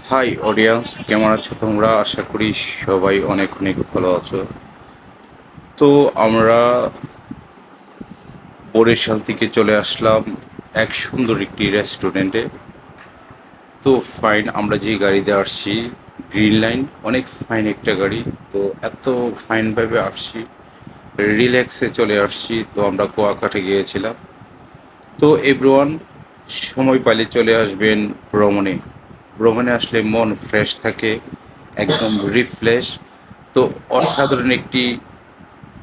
High audience, কেমন আছো তোমরা? আশা করি সবাই অনেক অনেক ভালো আছো। তো আমরা বরিশাল থেকে চলে আসলাম এক সুন্দর একটি রেস্টুরেন্টে। তো ফাইন, আমরা যে গাড়িতে আসছি গ্রিন লাইন, অনেক ফাইন একটা গাড়ি। তো এত ফাইনভাবে আসছি, রিল্যাক্সে চলে আসছি। তো আমরা কুয়াকাটা গিয়েছিলাম। তো এভরিওয়ান, সময় পাইলে চলে আসবেন ভ্রমণে। ভ্রমণে আসলে মন ফ্রেশ থাকে, একদম রিফ্রেশ। তো অসাধারণ একটি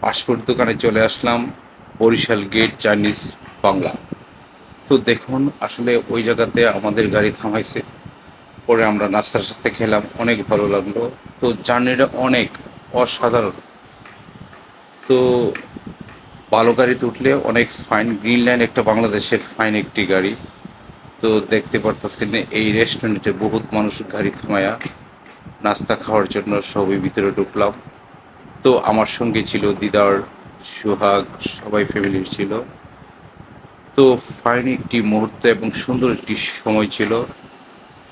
পাসপোর্ট দোকানে চলে আসলাম, বরিশাল গেট চাইনিজ বাংলা। তো দেখুন, আসলে ওই জায়গাতে আমাদের গাড়ি থামাইছে। পরে আমরা নাস্তা টাস্তা খেলাম, অনেক ভালো লাগলো। তো জার্নিটা অনেক অসাধারণ। তো ভালো গাড়িতে উঠলে অনেক ফাইন। গ্রিন লাইন একটা বাংলাদেশের ফাইন একটি গাড়ি। তো দেখতে পারতেছেন এই রেস্টুরেন্টে বহুত মানুষ গাড়ি থামায়া নাস্তা খাওয়ার জন্য সবই ভিতরে ঢুকলাম। তো আমার সঙ্গে ছিল দিদার, সোহাগ, সবাই ফ্যামিলির ছিল। তো ফাইন একটি মুহূর্ত এবং সুন্দর একটি সময় ছিল।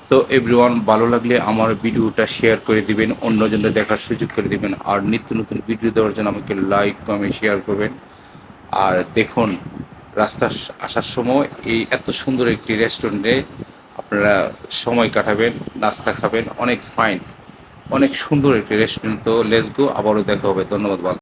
তো এভরিওয়ান, ভালো লাগলে আমার ভিডিওটা শেয়ার করে দিবেন, অন্যজনদের দেখার সুযোগ করে দিবেন। আর নিত্য নতুন ভিডিও দেওয়ার জন্য আমাকে লাইক কমেন্ট শেয়ার করবেন। আর দেখুন, রাস্তা আসার সময় এই এত সুন্দর একটি রেস্টুরেন্টে আপনারা সময় কাটাবেন, নাস্তা খাবেন, অনেক ফাইন, অনেক সুন্দর একটি রেস্টুরেন্ট। তো লেটস গো, আবারও দেখা হবে। ধন্যবাদ।